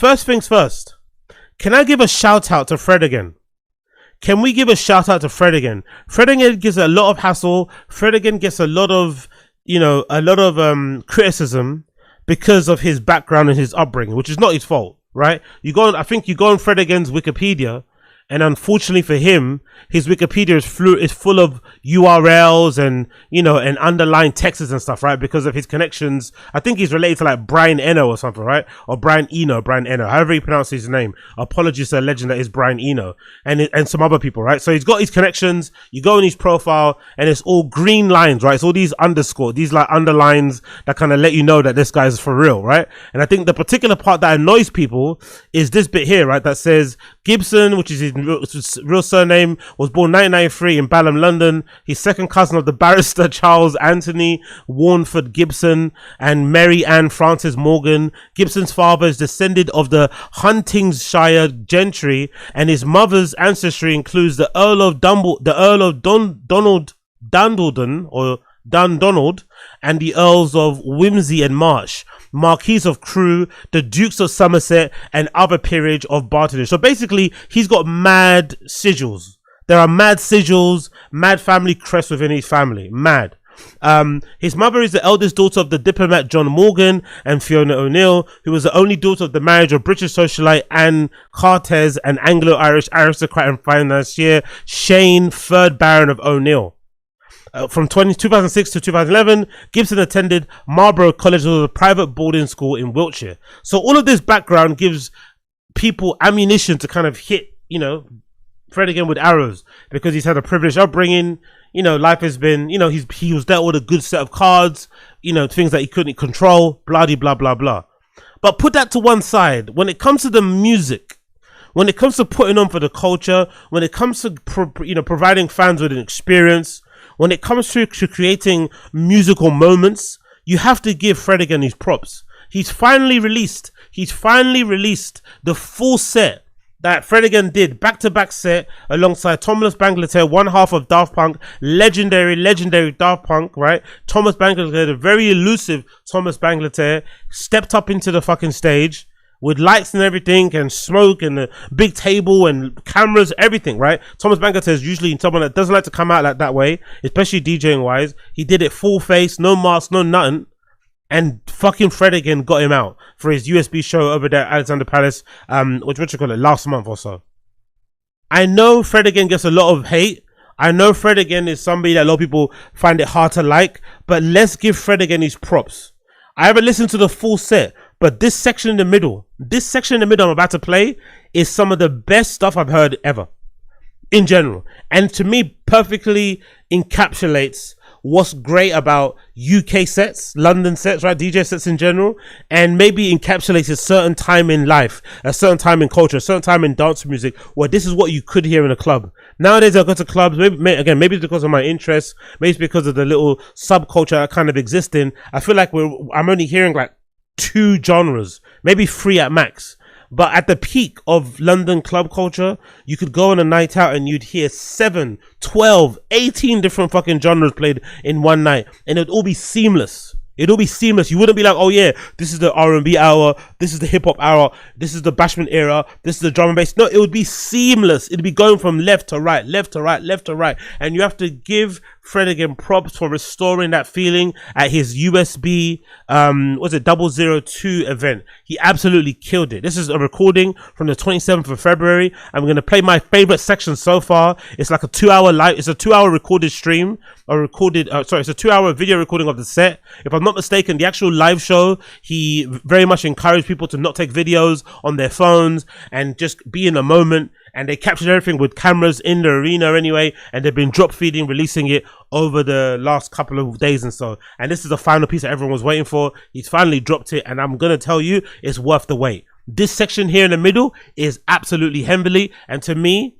first things first. Can I give a shout out to Fred again? Can we give a shout out to Fred again? Fred again gets a lot of hassle. Fred again gets a lot of, criticism because of his background and his upbringing, which is not his fault, right? I think you go on Fred again's Wikipedia, and unfortunately for him, his Wikipedia is full of URLs and, and underlying texts and stuff, right? Because of his connections. I think he's related to like Brian Eno or something, right? Or Brian Eno, however he pronounces his name. Apologies to the legend that is Brian Eno and some other people, right? So he's got his connections. You go in his profile and it's all green lines, right? It's all these these like underlines that kind of let you know that this guy's for real, right? And I think the particular part that annoys people is this bit here, right? That says Gibson, which is his real surname, was born 1993 in Balham, London. He's second cousin of the barrister Charles Anthony Warneford Gibson and Mary Ann Frances Morgan. Gibson's father is descended of the Huntingdonshire gentry, and his mother's ancestry includes the Earl of Dundonald and the Earls of Wimsey and Marsh, Marquis of Crewe, the Dukes of Somerset, and other peerage of Bartonage. So basically, he's got mad sigils. There are mad sigils, mad family crests within his family. Mad. His mother is the eldest daughter of the diplomat John Morgan and Fiona O'Neill, who was the only daughter of the marriage of British socialite Anne Cartez and Anglo-Irish aristocrat and financier Shane, 3rd Baron of O'Neill. From 2006 to 2011, Gibson attended Marlborough College, which was a private boarding school in Wiltshire. So all of this background gives people ammunition to kind of hit, Fred again with arrows, because he's had a privileged upbringing. Life has been, he was dealt with a good set of cards, things that he couldn't control, blah, blah, blah, blah. But put that to one side. When it comes to the music, when it comes to putting on for the culture, when it comes to, providing fans with an experience, when it comes to creating musical moments, you have to give Fred again his props. He's finally released the full set that Fred again did, back-to-back set alongside Thomas Bangalter, one half of Daft Punk, legendary Daft Punk, right? Thomas Bangalter, the very elusive Thomas Bangalter, stepped up into the fucking stage with lights and everything and smoke and a big table and cameras, everything, right? Thomas Bangalter is usually someone that doesn't like to come out like that way, especially DJing wise. He did it full face, no mask, no nothing. And fucking Fred again got him out for his USB show over there at Alexander Palace, last month or so. I know Fred again gets a lot of hate. I know Fred again is somebody that a lot of people find it hard to like, but let's give Fred again his props. I haven't listened to the full set, but this section in the middle I'm about to play is some of the best stuff I've heard ever in general. And to me, perfectly encapsulates what's great about UK sets, London sets, right? DJ sets in general, and maybe encapsulates a certain time in life, a certain time in culture, a certain time in dance music, where this is what you could hear in a club. Nowadays, I go to clubs, maybe it's because of my interests, maybe it's because of the little subculture I kind of exist in. I feel like I'm only hearing like 2 genres, maybe 3 at max. But at the peak of London club culture, you could go on a night out and you'd hear 7, 12, 18 different fucking genres played in one night. And it'd all be seamless. It'd all be seamless. You wouldn't be like, oh yeah, this is the R&B hour, this is the hip hop hour, this is the bashment era, this is the drum and bass. No, it would be seamless. It'd be going from left to right, left to right, left to right. And you have to give Fred again props for restoring that feeling at his USB 002 event. He absolutely killed it. This is a recording from the 27th of February. I'm going to play my favorite section so far. It's like a 2-hour live, it's a 2-hour recorded stream, it's a 2-hour video recording of the set. If I'm not mistaken, the actual live show, he very much encouraged people to not take videos on their phones and just be in the moment. And they captured everything with cameras in the arena anyway, and they've been drop feeding, releasing it over the last couple of days and so. And this is the final piece that everyone was waiting for. He's finally dropped it, and I'm gonna tell you, it's worth the wait. This section here in the middle is absolutely heavenly, and to me,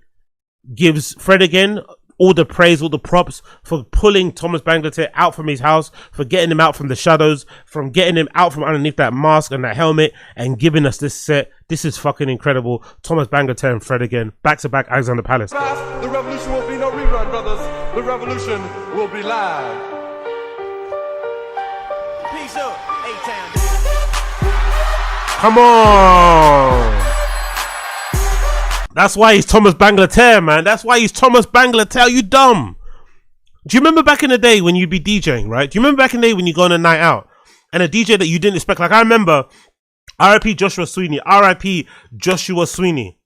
gives Fred again all the praise, all the props for pulling Thomas Bangalter out from his house, for getting him out from the shadows, from getting him out from underneath that mask and that helmet, and giving us this set. This is fucking incredible. Thomas Bangalter and Fred again, back to back, Alexander Palace. The revolution won't be no rerun, brothers. The revolution will be live. Peace up, A-Town. Come on. That's why he's Thomas Banglater, man. That's why he's Thomas Banglater. You dumb. Do you remember back in the day when you'd be DJing, right? Do you remember back in the day when you go on a night out and a DJ that you didn't expect? Like I remember R.I.P. Joshua Sweeney. R.I.P. Joshua Sweeney.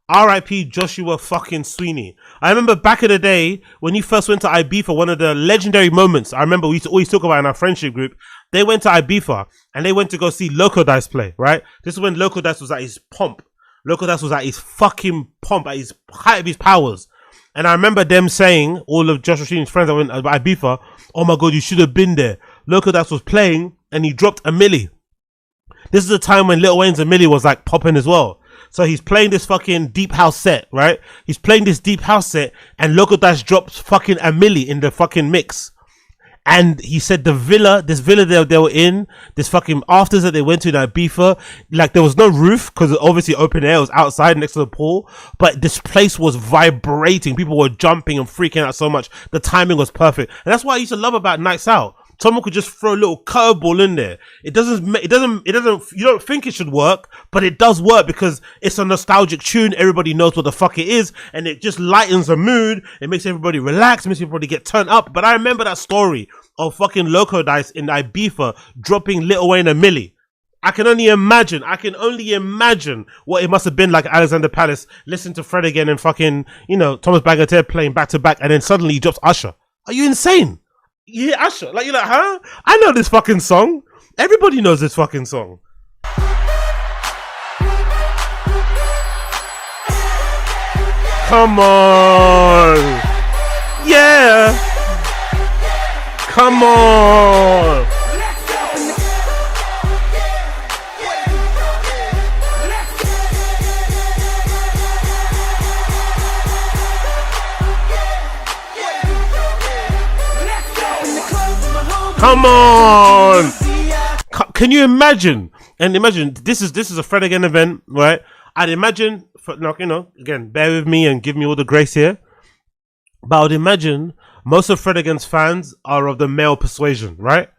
R.I.P. Joshua fucking Sweeney. I remember back in the day when he first went to Ibiza, one of the legendary moments I remember we used to always talk about in our friendship group. They went to Ibiza and they went to go see Loco Dice play, right? This is when Loco Dice was at his pomp. Loco Dice was at his fucking pomp, at his height of his powers. And I remember them saying, all of Joshua Sweeney's friends that went to Ibiza, oh my God, you should have been there. Loco Dice was playing and he dropped a milli. This is the time when Lil Wayne's a milli was like popping as well. So he's playing this fucking deep house set, right? He's playing this deep house set and Loco Dice drops fucking a milli in the fucking mix. And he said this villa they were in, this fucking afters that they went to in Ibiza, like there was no roof because obviously open air was outside next to the pool, but this place was vibrating. People were jumping and freaking out so much. The timing was perfect. And that's what I used to love about nights out. Someone could just throw a little curveball in there. It doesn't, you don't think it should work, but it does work because it's a nostalgic tune. Everybody knows what the fuck it is. And it just lightens the mood. It makes everybody relax, makes everybody get turned up. But I remember that story of fucking Loco Dice in Ibiza dropping Lil Wayne a milli. I can only imagine what it must have been like Alexander Palace, listening to Fred again and fucking, Thomas Bangalter playing back to back. And then suddenly he drops Usher. Are you insane? You hear Usher, like you're like, huh? I know this fucking song. Everybody knows this fucking song. Come on, yeah. Come on. Come on! Can you imagine? And imagine this is a Fred again event, right? I'd imagine, again, bear with me and give me all the grace here. But I would imagine most of Fred again's fans are of the male persuasion, right?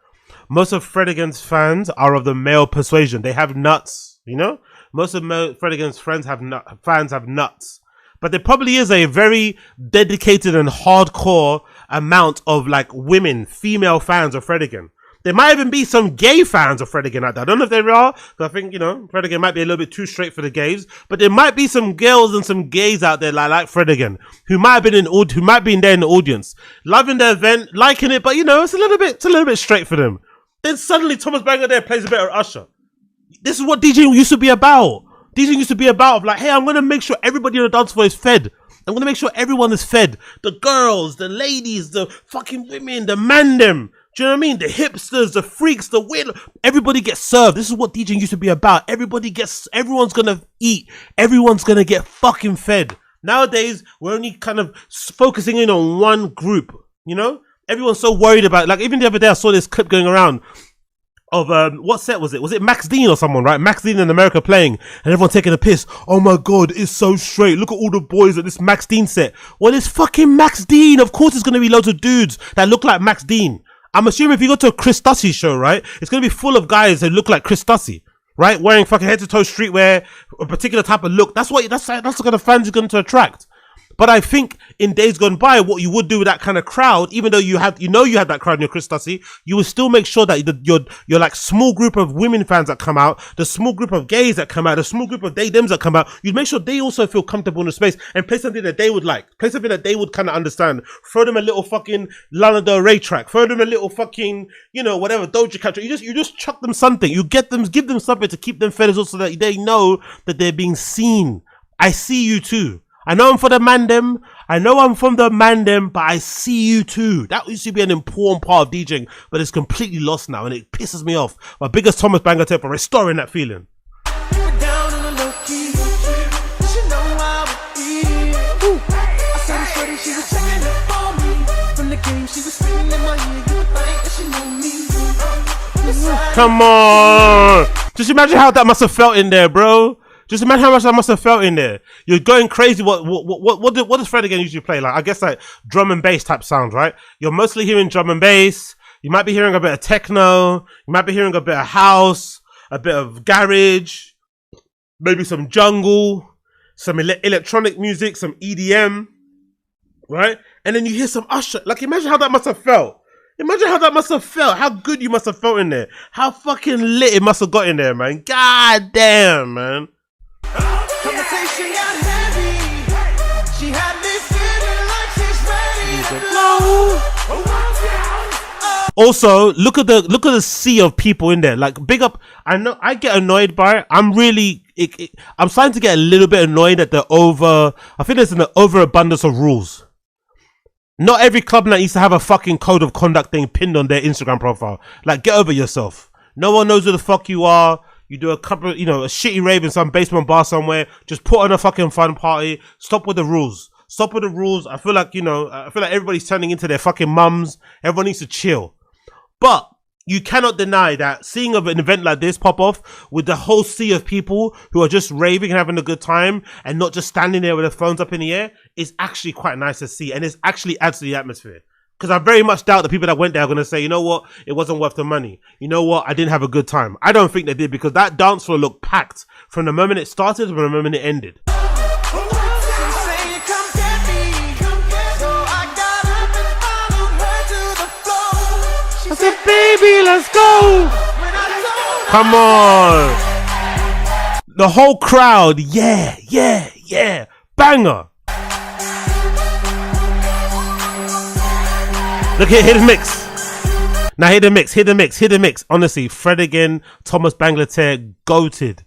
Most of Fred again's fans are of the male persuasion. They have nuts, Most of Fred again's fans have nuts. But there probably is a very dedicated and hardcore amount of like female fans of Fred again. There might even be some gay fans of Fred again out there. I don't know if there are, because I think, Fred again might be a little bit too straight for the gays. But there might be some girls and some gays out there like Fred again, who might be there in the audience, loving the event, liking it, but it's a little bit straight for them. Then suddenly Thomas Banger there plays a bit of Usher. This is what DJing used to be about. DJing used to be about like, hey, I'm going to make sure everybody on the dance floor is fed. I'm going to make sure everyone is fed. The girls, the ladies, the fucking women, the man them. Do you know what I mean? The hipsters, the freaks, the weird. Everybody gets served. This is what DJing used to be about. Everyone's going to eat. Everyone's going to get fucking fed. Nowadays, we're only kind of focusing in on one group, Everyone's so worried about, like even the other day I saw this clip going around of what set was it? Was it Max Dean or someone, right? Max Dean in America playing and everyone taking a piss. Oh my God, it's so straight. Look at all the boys at this Max Dean set. Well, it's fucking Max Dean. Of course, it's going to be loads of dudes that look like Max Dean. I'm assuming if you go to a Chris Stussy show, right, it's going to be full of guys that look like Chris Stussy, right? Wearing fucking head to toe streetwear, a particular type of look. That's the kind of fans you're going to attract. But I think in days gone by, what you would do with that kind of crowd, even though you had that crowd in your Chris Stussy, you would still make sure that your like small group of women fans that come out, the small group of gays that come out, the small group of they-dems that come out, you'd make sure they also feel comfortable in the space and play something that they would like, play something that they would kind of understand. Throw them a little fucking Lana Del Rey track, throw them a little fucking, whatever, Doja Cat track. You just chuck them something. You give them something to keep them fed as well so that they know that they're being seen. I see you too. I know I'm for the mandem. I know I'm from the mandem, but I see you too. That used to be an important part of DJing, but it's completely lost now, and it pisses me off. My biggest Thomas Banger tip for restoring that feeling. Come on! Just imagine how that must have felt in there, bro. Just imagine how much that must have felt in there. You're going crazy. What does Fred again usually play? Like, I guess like drum and bass type sound, right? You're mostly hearing drum and bass. You might be hearing a bit of techno. You might be hearing a bit of house, a bit of garage, maybe some jungle, some electronic music, some EDM, right? And then you hear some Usher. Like, imagine how that must have felt. Imagine how that must have felt. How good you must have felt in there. How fucking lit it must have got in there, man. God damn, man. Conversation got heavy. She had me feeling like she's ready to blow. Also, look at the sea of people in there. Like, big up. I know I get annoyed by it. I'm starting to get a little bit annoyed at I think there's an overabundance of rules. Not every club night used to have a fucking code of conduct thing pinned on their Instagram profile. Like, get over yourself. No one knows who the fuck you are. You do a couple, a shitty rave in some basement bar somewhere. Just put on a fucking fun party. Stop with the rules. Stop with the rules. I feel like, everybody's turning into their fucking mums. Everyone needs to chill. But you cannot deny that seeing an event like this pop off with the whole sea of people who are just raving and having a good time and not just standing there with their phones up in the air is actually quite nice to see. And it actually adds to the atmosphere. Because I very much doubt the people that went there are going to say, you know what, it wasn't worth the money. You know what, I didn't have a good time. I don't think they did, because that dance floor looked packed from the moment it started to the moment it ended. I said, baby, let's go. Come on. The whole crowd, yeah. Banger. Look here, hit the mix. Now hit the mix. Honestly, Fred again, Thomas Banglater, goated.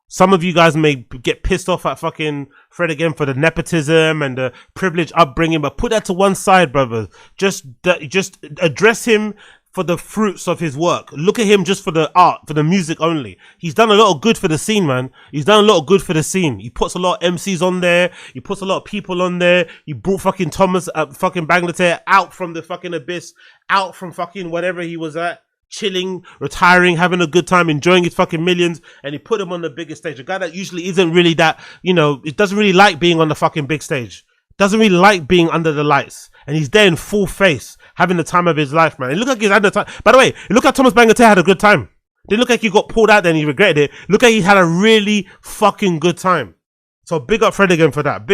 Some of you guys may get pissed off at fucking Fred again for the nepotism and the privileged upbringing, but put that to one side, brothers. Just address him for the fruits of his work. Look at him just for the art, for the music only. He's done a lot of good for the scene, man. He's done a lot of good for the scene. He puts a lot of MCs on there. He puts a lot of people on there. He brought fucking Thomas, fucking Banglater out from the fucking abyss, out from fucking whatever he was at, chilling, retiring, having a good time, enjoying his fucking millions, and he put him on the biggest stage. A guy that usually isn't really that, it doesn't really like being on the fucking big stage. Doesn't really like being under the lights. And he's there in full face, having the time of his life, man. It looked like he's had the time. By the way, it looked like Thomas Banglater had a good time. Didn't look like he got pulled out there and he regretted it. Look like he had a really fucking good time. So big up Fred again for that.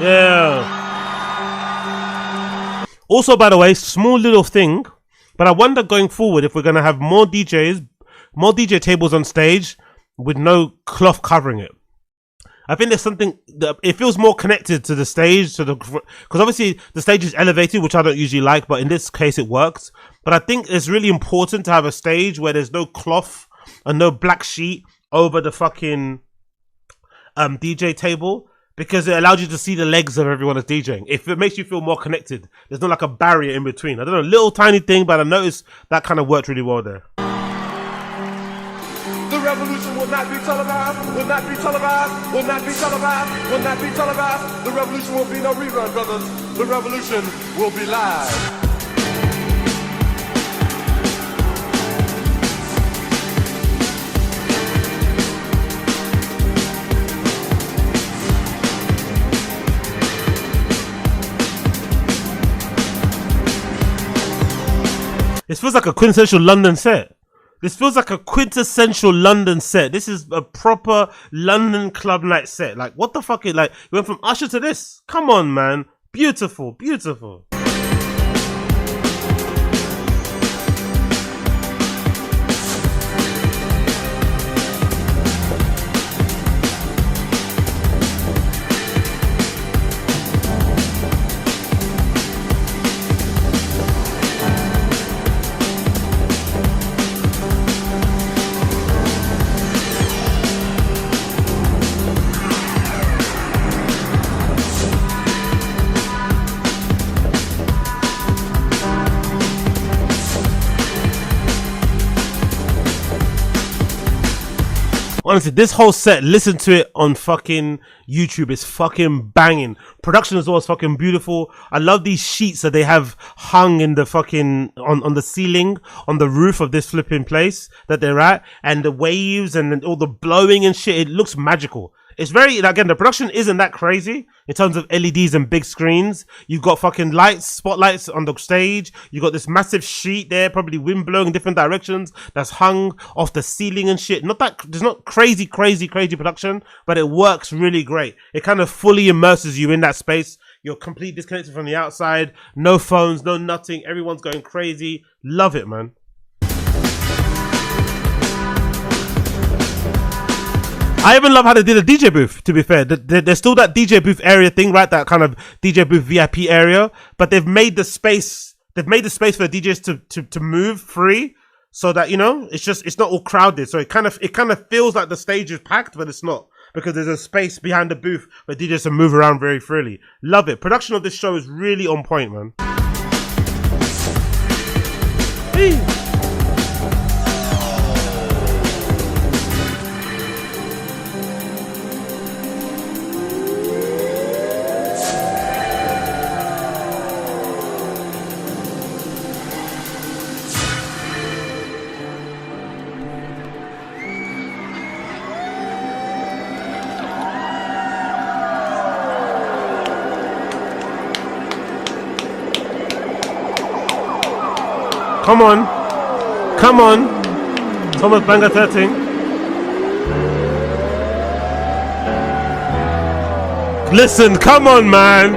Yeah. Also, by the way, small little thing, but I wonder going forward if we're going to have more DJ tables on stage with no cloth covering it. I think there's something that it feels more connected to the stage, because obviously the stage is elevated, which I don't usually like, but in this case it works. But I think it's really important to have a stage where there's no cloth and no black sheet over the fucking DJ table, because it allows you to see the legs of everyone that's DJing. If it makes you feel more connected, there's not like a barrier in between. I don't know, little tiny thing, but I noticed that kind of worked really well there. The revolution will not be televised, will not be televised, will not be televised, will not be televised. The revolution will be no rerun, brothers. The revolution will be live. This feels like a quintessential London set. This is a proper London club night set. Like, what the fuck? You went from Usher to this. Come on, man. Beautiful. Honestly, this whole set, listen to it on fucking YouTube. It's fucking banging. Production as well is fucking beautiful. I love these sheets that they have hung in the fucking, on the ceiling, on the roof of this flipping place that they're at. And the waves and then all the blowing and shit. It looks magical. It's very, again, the production isn't that crazy in terms of LEDs and big screens. You've got fucking lights, spotlights on the stage. You got this massive sheet there, probably wind blowing in different directions, that's hung off the ceiling and shit. There's not crazy production, but it works really great. It kind of fully immerses you in that space. You're completely disconnected from the outside. No phones, no nothing. Everyone's going crazy. Love it, man. I even love how they did a DJ booth, to be fair. There's still that DJ booth area thing, right? That kind of DJ booth VIP area. But they've made the space for the DJs to move free so that, you know, it's not all crowded. So it kind of feels like the stage is packed, but it's not. Because there's a space behind the booth where DJs can move around very freely. Love it. Production of this show is really on point, man. Hey. Come on, Thomas Banger 13. Listen, come on, man.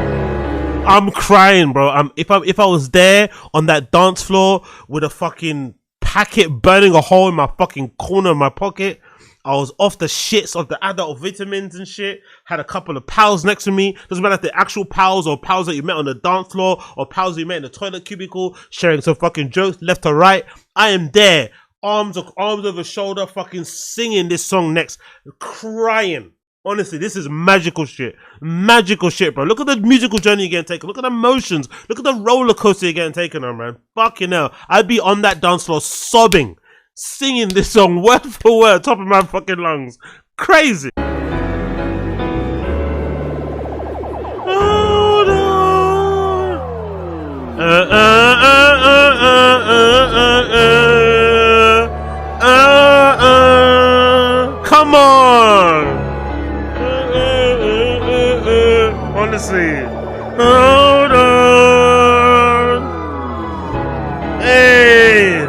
I'm crying, bro. If I was there on that dance floor with a fucking packet burning a hole in my fucking corner of my pocket, I was off the shits of the adult vitamins and shit. Had a couple of pals next to me. Doesn't matter if they're actual pals or pals that you met on the dance floor or pals you met in the toilet cubicle, sharing some fucking jokes left to right. I am there, arms over shoulder, fucking singing this song next, crying. Honestly, this is magical shit. Magical shit, bro. Look at the musical journey you're getting taken. Look at the emotions. Look at the roller coaster you're getting taken on, man. Fucking hell. I'd be on that dance floor sobbing, singing this song word for word, top of my fucking lungs. Crazy. Hold on. Come on. Honestly. Hold on. Hey.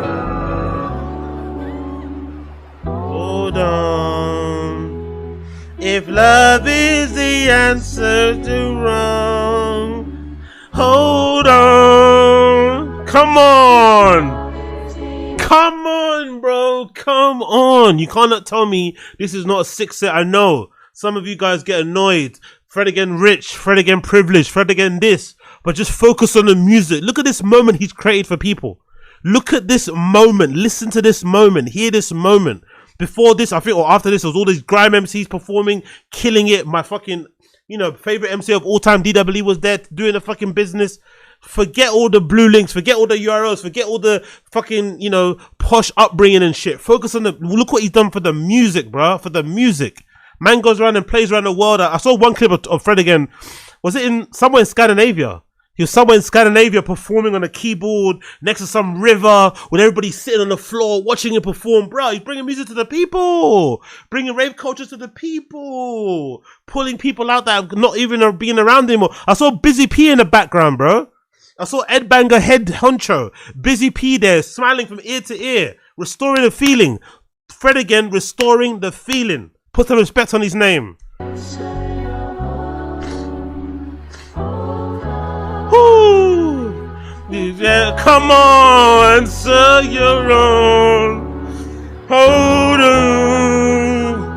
Hold on. If love is the answer to wrong, hold on. Come on. Come on, bro. Come on. You cannot tell me this is not a 6 set. I know some of you guys get annoyed. Fred again rich, Fred again privileged, Fred again this. But just focus on the music. Look at this moment he's created for people. Look at this moment. Listen to this moment. Hear this moment. Before this, I think, or after this, there was all these grime MCs performing, killing it. My fucking, favorite MC of all time, DWE, was there doing the fucking business. Forget all the blue links, forget all the URLs, forget all the fucking, posh upbringing and shit. Focus on look what he's done for the music, bro. For the music. Man goes around and plays around the world. I saw one clip of Fred again. Was it somewhere in Scandinavia? He was somewhere in Scandinavia performing on a keyboard next to some river with everybody sitting on the floor watching him perform. Bro, he's bringing music to the people. Bringing rave culture to the people. Pulling people out that are not even being around him. I saw Busy P in the background, bro. I saw Ed Banger head honcho. Busy P there, smiling from ear to ear. Restoring the feeling. Fred again, restoring the feeling. Put some respect on his name. Woo! Yeah, come on, sir, you're on. Hold on.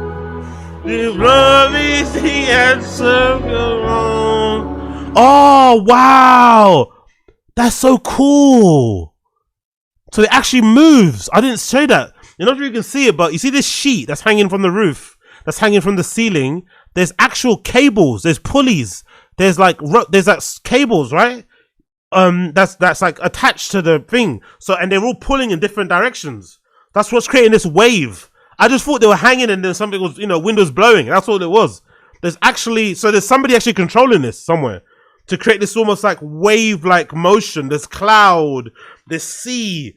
If love is the answer, you're on. Oh, wow. That's so cool. So it actually moves. I didn't say that. You're not sure you can see it, but you see this sheet that's hanging from the roof, that's hanging from the ceiling. There's actual cables. There's pulleys. There's like cables, right? That's like attached to the thing. So, and they're all pulling in different directions. That's what's creating this wave. I just thought they were hanging and then something was, windows blowing. That's all it was. There's somebody actually controlling this somewhere to create this almost like wave-like motion. There's cloud, there's sea.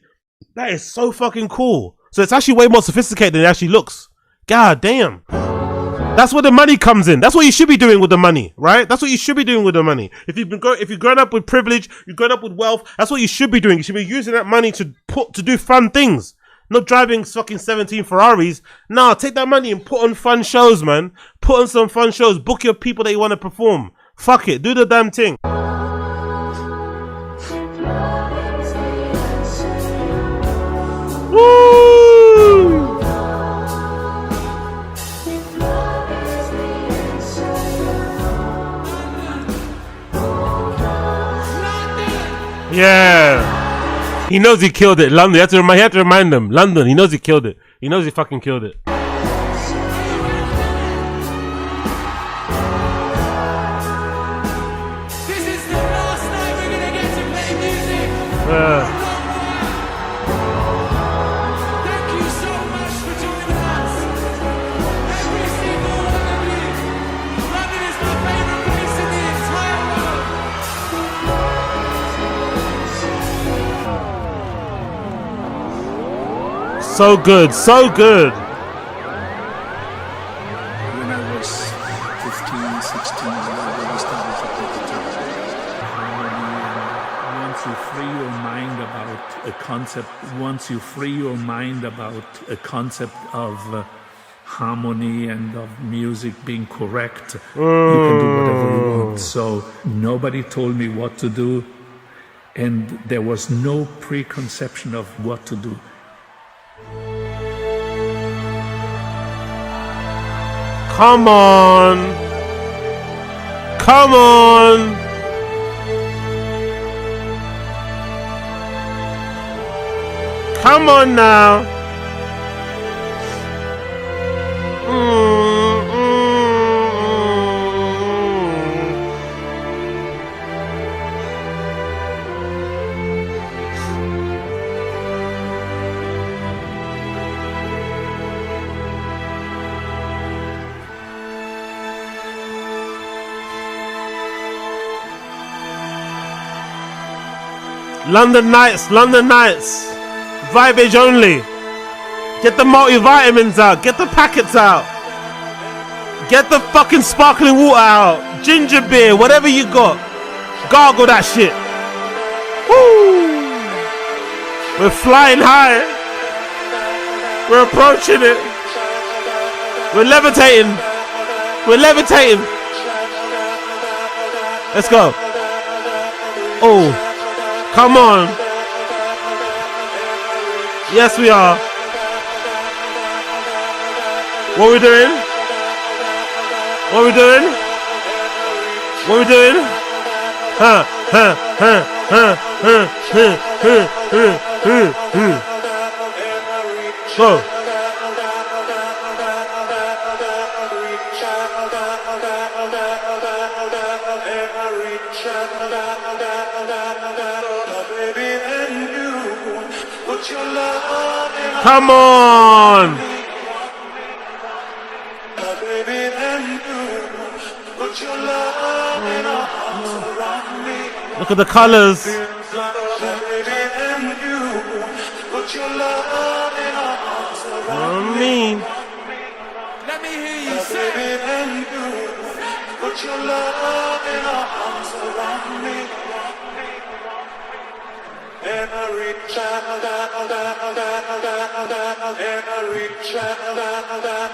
That is so fucking cool. So it's actually way more sophisticated than it actually looks. God damn. That's where the money comes in. That's what you should be doing with the money, right? That's what you should be doing with the money. If you've grown up with privilege, you've grown up with wealth, that's what you should be doing. You should be using that money to do fun things. Not driving fucking 17 Ferraris. Nah, take that money and put on fun shows, man. Put on some fun shows. Book your people that you want to perform. Fuck it. Do the damn thing. Woo! Yeah. He knows he killed it. London. You have to remind them. London. He knows he killed it. He knows he fucking killed it. This is the last night we're gonna get to play music. Thank you so much for joining us. Every single one of you. London is my favorite place in the entire world. So good, so good. When I was 15, 16, I already started to play guitar. Once you free your mind about a concept of harmony and of music being correct, you can do whatever you want. So nobody told me what to do, and there was no preconception of what to do. Come on. Come on. Come on now. London Nights, Vibage only. Get the multivitamins out, get the packets out. Get the fucking sparkling water out. Ginger beer, whatever you got. Gargle that shit. Woo! We're flying high. We're approaching it. We're levitating. We're levitating. Let's go. Oh. Come on. Yes, we are. What are we doing? What are we doing? What are we doing? Go. Come on! Look at the colors. I mean, Let me hear you say. Put your love in our arms around me. And I reach out, and I reach out.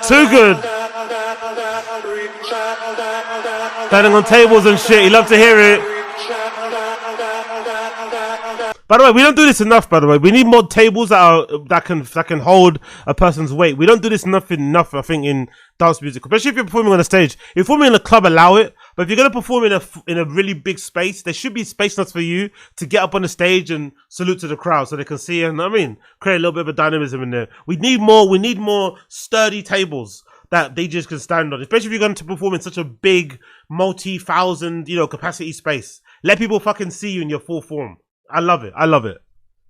too good. Standing on tables and shit. You love to hear it. By the way, we don't do this enough. By the way, we need more tables that can hold a person's weight. We don't do this enough. I think in dance music, especially if you're performing on a stage. If you're performing in a club, allow it. But if you're gonna perform in a really big space, there should be space enough for you to get up on the stage and salute to the crowd so they can see. And I mean, create a little bit of a dynamism in there. We need more sturdy tables that DJs can stand on, especially if you're going to perform in such a big, multi-thousand, capacity space. Let people fucking see you in your full form. I love it.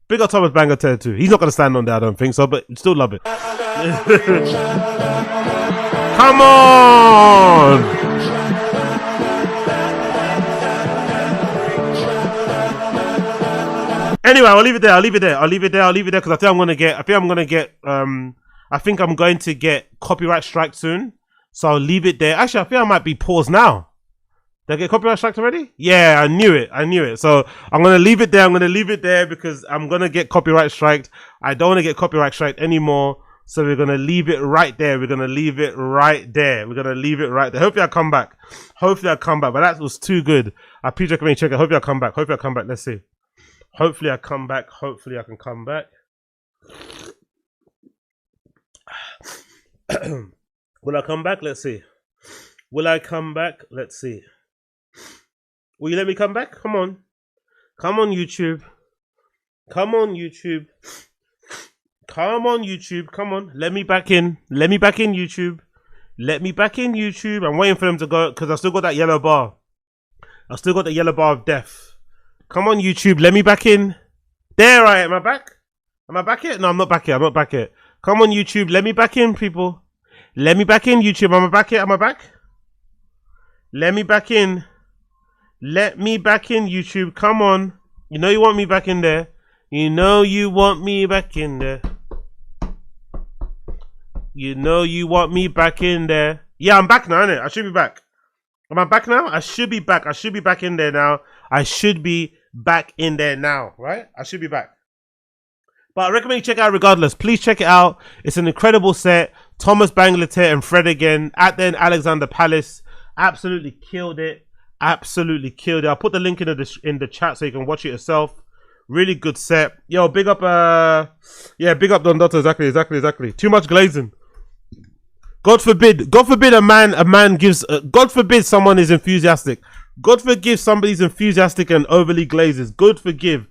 Big up Thomas Bangalter too. He's not going to stand on there, I don't think so, but still love it. Come on. Anyway, I'll leave it there because I think I'm going to get copyright strike soon. So I'll leave it there. Actually, I think I might be paused now. Did I get copyright strike already? Yeah, I knew it. So I'm going to leave it there because I'm going to get copyright striked. I don't want to get copyright striked anymore. So we're going to leave it right there. Hopefully I come back. But that was too good. I please recommend check it. Hopefully I come back. Let's see. Hopefully I can come back. Will I come back? Let's see. Will you let me come back? Come on, YouTube. Come on. Let me back in YouTube. I'm waiting for them to go because I still got that yellow bar. of death. Come on, YouTube. Let me back in. There I am. Am I back? Am I back yet? No, I'm not back yet. Come on, YouTube. Let me back in, people. Let me back in, YouTube. Am I back yet? Am I back? Let me back in. YouTube. Come on. You know you want me back in there. Yeah, I'm back now, innit? I should be back. Am I back now? I should be back. In there now. Right? I should be back. But I recommend you check it out regardless. Please check it out. It's an incredible set. Thomas Banglater and Fred again. At then Alexander Palace. Absolutely killed it. I'll put the link in the chat so you can watch it yourself. Really good set. Yo, big up big up Don Dotto. Exactly. Too much glazing. God forbid a man gives. God forbid someone is enthusiastic. God forgive somebody's enthusiastic and overly glazes. God forbid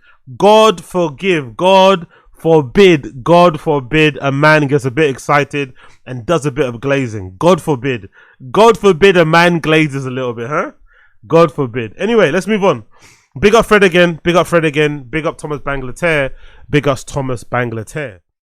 a man gets a bit excited and does a bit of glazing. God forbid a man glazes a little bit, huh? God forbid. Anyway, let's move on. Big up Fred again. Big up Thomas Banglater.